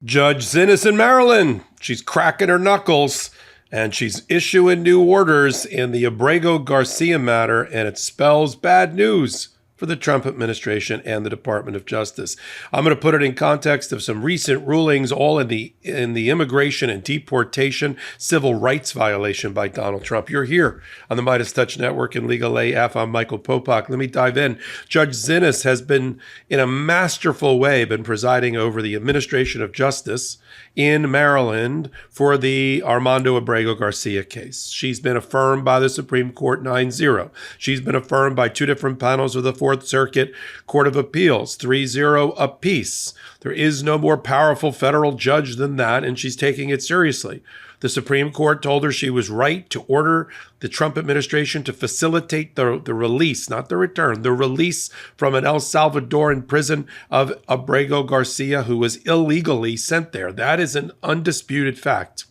Judge Xinis in Maryland, she's cracking her knuckles and she's issuing new orders in the Abrego Garcia matter, and it spells bad news for the Trump administration and the Department of Justice. I'm going to put it in context of some recent rulings, all in the immigration and deportation civil rights violation by Donald Trump. You're here on the MeidasTouch Network and Legal AF. I'm Michael Popok. Let me dive in. Judge Zennis has been, in a masterful way, been presiding over the administration of justice in Maryland for the Armando Abrego Garcia case. She's been affirmed by the Supreme Court 9-0. She's been affirmed by two different panels of the Fourth Circuit Court of Appeals, 3-0 apiece. There is no more powerful federal judge than that, and she's taking it seriously. The Supreme Court told her she was right to order the Trump administration to facilitate the release, not the return, the release from an El Salvadoran prison of Abrego Garcia, who was illegally sent there. That is an undisputed fact.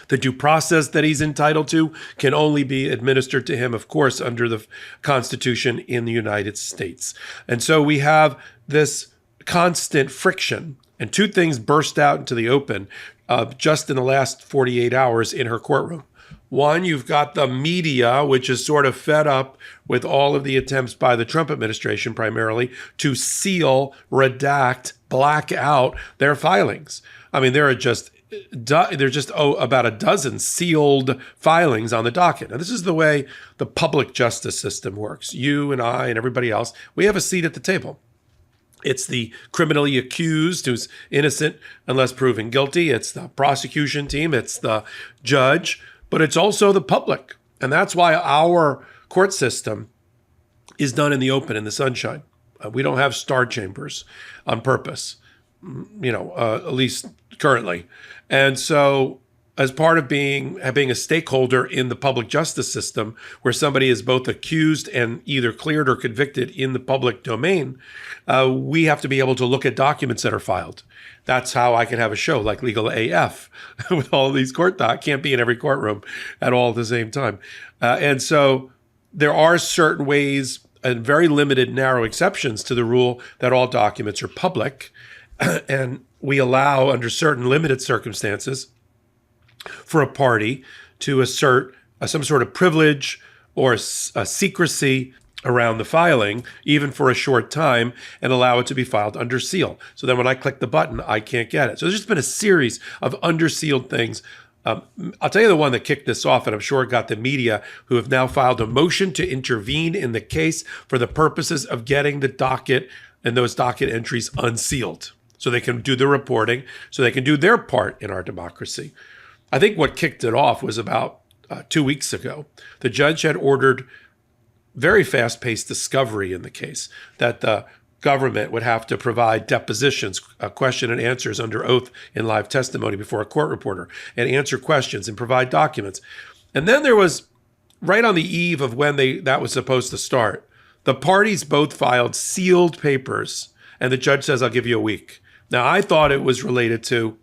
The due process that he's entitled to can only be administered to him, of course, under the Constitution in the United States. And so we have this constant friction, and two things burst out into the open just in the last 48 hours in her courtroom. One, you've got the media, which is sort of fed up with all of the attempts by the Trump administration primarily to seal, redact, black out their filings. I mean, there are just about a dozen sealed filings on the docket. Now, this is the way the public justice system works. You and I and everybody else, we have a seat at the table. It's the criminally accused who's innocent unless proven guilty. It's the prosecution team. It's the judge. But it's also the public. And that's why our court system is done in the open, in the sunshine. We don't have star chambers on purpose, at least currently. And so as part of being a stakeholder in the public justice system, where somebody is both accused and either cleared or convicted in the public domain, we have to be able to look at documents that are filed. That's how I can have a show like Legal AF with all of these court docs. Can't be in every courtroom at all at the same time. And so there are certain ways and very limited, narrow exceptions to the rule that all documents are public. And we allow, under certain limited circumstances, for a party to assert some sort of privilege or a secrecy around the filing, even for a short time, and allow it to be filed under seal. So then when I click the button, I can't get it. So there's just been a series of under-sealed things. I'll tell you the one that kicked this off, and I'm sure it got the media, who have now filed a motion to intervene in the case for the purposes of getting the docket and those docket entries unsealed, so they can do the reporting, so they can do their part in our democracy. I think what kicked it off was about 2 weeks ago. The judge had ordered very fast-paced discovery in the case, that the government would have to provide depositions, question and answers under oath in live testimony before a court reporter, and answer questions and provide documents. And then there was, right on the eve of when that was supposed to start, the parties both filed sealed papers, and the judge says, I'll give you a week. Now, I thought it was related to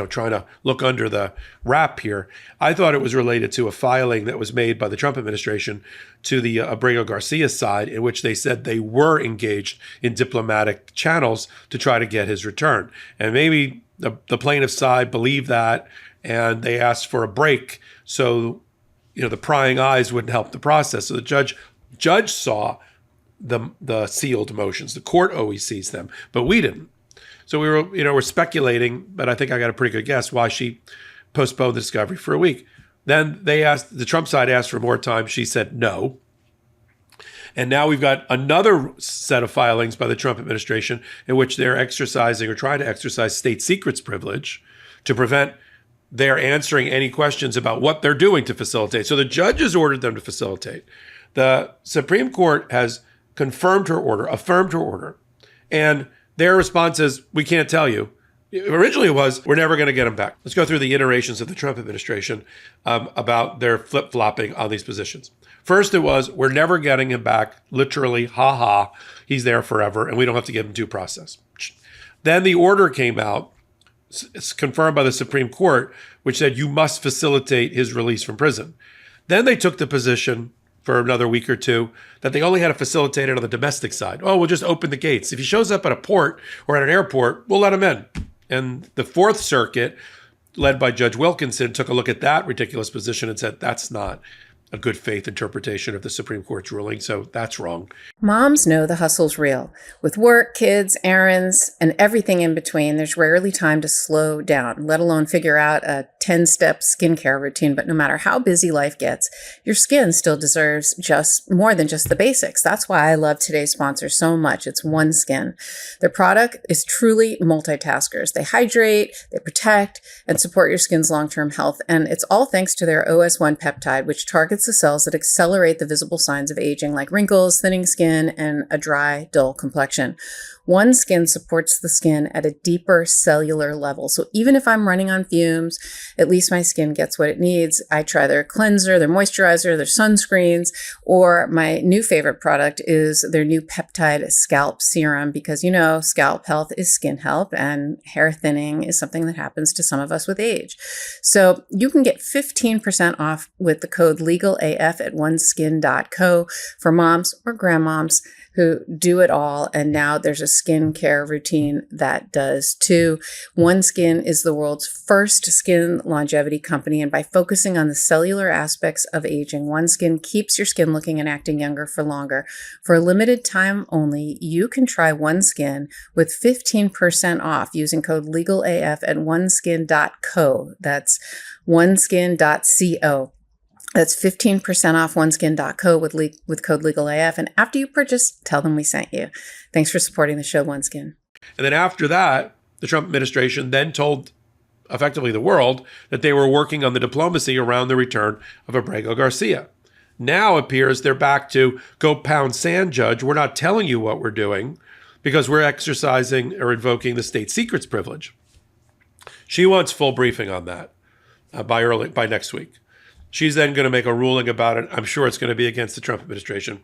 trying to look under the wrap here. I thought it was related to a filing that was made by the Trump administration to the Abrego Garcia side, in which they said they were engaged in diplomatic channels to try to get his return. And maybe the plaintiff's side believed that, and they asked for a break so the prying eyes wouldn't help the process. So the judge saw the sealed motions. The court always sees them, but we didn't. So we're speculating, but I think I got a pretty good guess why she postponed the discovery for a week. Then the Trump side asked for more time. She said no. And now we've got another set of filings by the Trump administration in which they're exercising or trying to exercise state secrets privilege to prevent their answering any questions about what they're doing to facilitate. So the judge has ordered them to facilitate. The Supreme Court has affirmed her order, and their response is, we can't tell you. Originally it was, we're never going to get them back. Let's go through the iterations of the Trump administration about their flip-flopping on these positions. First it was, we're never getting him back. Literally, he's there forever, and we don't have to give him due process. Then the order came out, it's confirmed by the Supreme Court, which said you must facilitate his release from prison. Then they took the position for another week or two that they only had to facilitate it on the domestic side. Oh, we'll just open the gates. If he shows up at a port or at an airport, we'll let him in. And the Fourth Circuit, led by Judge Wilkinson, took a look at that ridiculous position and said, that's not a good faith interpretation of the Supreme Court's ruling, so that's wrong. Moms know the hustle's real. With work, kids, errands, and everything in between, there's rarely time to slow down, let alone figure out a 10-step skincare routine. But no matter how busy life gets, your skin still deserves just more than just the basics. That's why I love today's sponsor so much. It's OneSkin. Their product is truly multitaskers. They hydrate, they protect, and support your skin's long-term health. And it's all thanks to their OS1 peptide, which targets the cells that accelerate the visible signs of aging, like wrinkles, thinning skin, and a dry, dull complexion. OneSkin supports the skin at a deeper cellular level. So even if I'm running on fumes, at least my skin gets what it needs. I try their cleanser, their moisturizer, their sunscreens, or my new favorite product is their new peptide scalp serum, because scalp health is skin health and hair thinning is something that happens to some of us with age. So you can get 15% off with the code LEGALAF at oneskin.co for moms or grandmoms who do it all. And now there's a skincare routine that does too. OneSkin is the world's first skin longevity company. And by focusing on the cellular aspects of aging, OneSkin keeps your skin looking and acting younger for longer. For a limited time only, you can try OneSkin with 15% off using code LEGALAF at oneskin.co. That's oneskin.co. That's 15% off oneskin.co with code LEGALAF. And after you purchase, tell them we sent you. Thanks for supporting the show, OneSkin. And then after that, the Trump administration then told effectively the world that they were working on the diplomacy around the return of Abrego Garcia. Now appears they're back to go pound sand, Judge. We're not telling you what we're doing because we're exercising or invoking the state secrets privilege. She wants full briefing on that by next week. She's then going to make a ruling about it. I'm sure it's going to be against the Trump administration,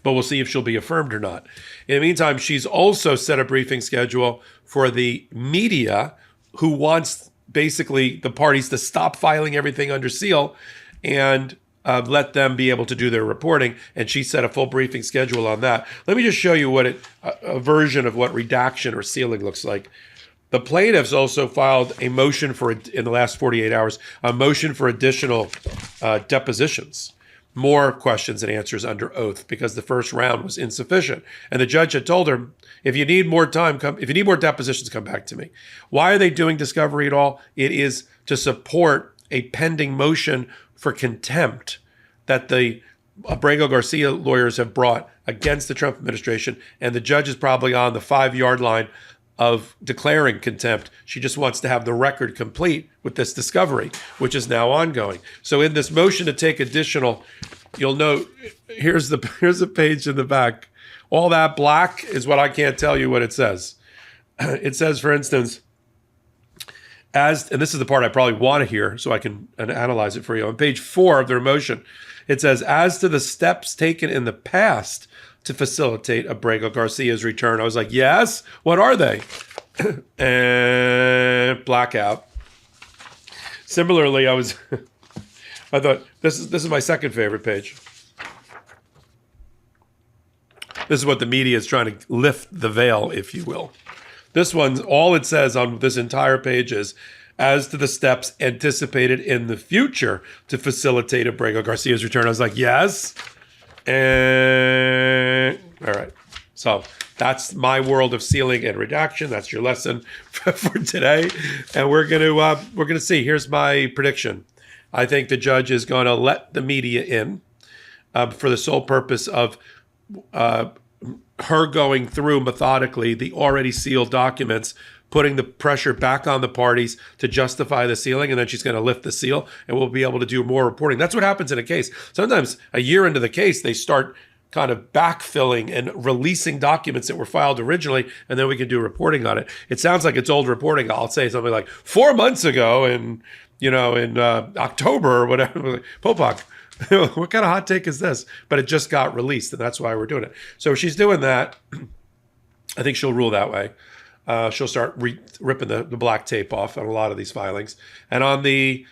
but we'll see if she'll be affirmed or not. In the meantime, she's also set a briefing schedule for the media who wants basically the parties to stop filing everything under seal and let them be able to do their reporting. And she set a full briefing schedule on that. Let me just show you what a version of what redaction or sealing looks like. The plaintiffs also filed a motion in the last 48 hours, a motion for additional depositions, more questions and answers under oath, because the first round was insufficient. And the judge had told her, if you need more time, if you need more depositions, come back to me. Why are they doing discovery at all? It is to support a pending motion for contempt that the Abrego Garcia lawyers have brought against the Trump administration. And the judge is probably on the 5-yard line of declaring contempt. She just wants to have the record complete with this discovery, which is now ongoing. So in this motion to take additional, you'll note, here's a page in the back. All that black is what I can't tell you what it says. It says, for instance, and this is the part I probably want to hear so I can analyze it for you. On page 4 of their motion, it says, as to the steps taken in the past to facilitate Abrego Garcia's return. I was like, yes, what are they? And blackout. Similarly, I thought, this is my second favorite page. This is what the media is trying to lift the veil, if you will. This one's, all it says on this entire page is, as to the steps anticipated in the future to facilitate Abrego Garcia's return. I was like, yes. And all right. So that's my world of sealing and redaction. That's your lesson for today. And we're gonna see. Here's my prediction. I think the judge is going to let the media in for the sole purpose of her going through methodically the already sealed documents, putting the pressure back on the parties to justify the sealing, and then she's going to lift the seal, and we'll be able to do more reporting. That's what happens in a case. Sometimes a year into the case, they start kind of backfilling and releasing documents that were filed originally, and then we can do reporting on it. It sounds like it's old reporting. I'll say something like 4 months ago in October or whatever, Popok. What kind of hot take is this? But it just got released, and that's why we're doing it. So if she's doing that, I think she'll rule that way. She'll start ripping the black tape off on a lot of these filings. And on the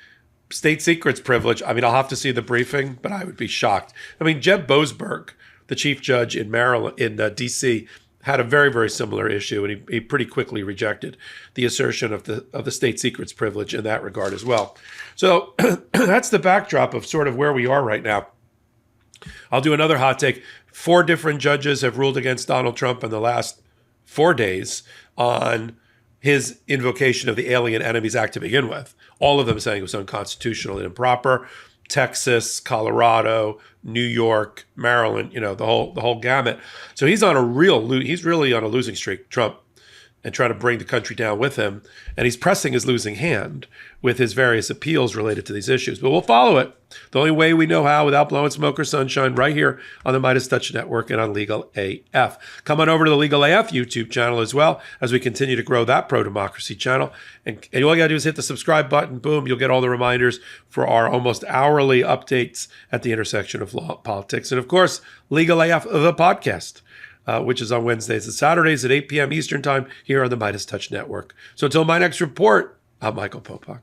state secrets privilege, I mean, I'll have to see the briefing, but I would be shocked. I mean, Jeb Boasberg, the chief judge in Maryland, in D.C., had a very, very similar issue, and he pretty quickly rejected the assertion of the state secrets privilege in that regard as well. So that's the backdrop of sort of where we are right now. I'll do another hot take. 4 different judges have ruled against Donald Trump in the last 4 days on his invocation of the Alien Enemies Act to begin with. All of them saying it was unconstitutional and improper. Texas, Colorado, New York, Maryland, the whole gamut. So he's really on a losing streak, Trump, and trying to bring the country down with him. And he's pressing his losing hand with his various appeals related to these issues. But we'll follow it the only way we know how, without blowing smoke or sunshine, right here on the MeidasTouch Network and on Legal AF. Come on over to the Legal AF YouTube channel as well as we continue to grow that pro-democracy channel. And all you got to do is hit the subscribe button. Boom, you'll get all the reminders for our almost hourly updates at the intersection of law, politics, and, of course, Legal AF, the podcast, which is on Wednesdays and Saturdays at 8 p.m. Eastern Time here on the MeidasTouch Network. So until my next report, I'm Michael Popok.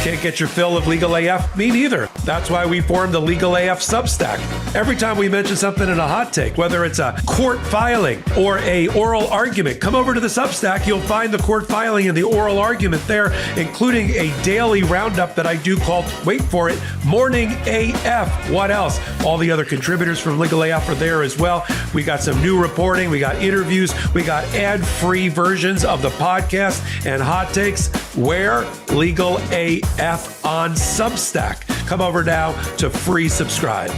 Can't get your fill of Legal AF? Me neither. That's why we formed the Legal AF Substack. Every time we mention something in a hot take, whether it's a court filing or a oral argument, come over to the Substack. You'll find the court filing and the oral argument there, including a daily roundup that I do called, wait for it, Morning AF. What else? All the other contributors from Legal AF are there as well. We got some new reporting. We got interviews. We got ad-free versions of the podcast and hot takes. Where? Legal AF on Substack. Come over now to free subscribe.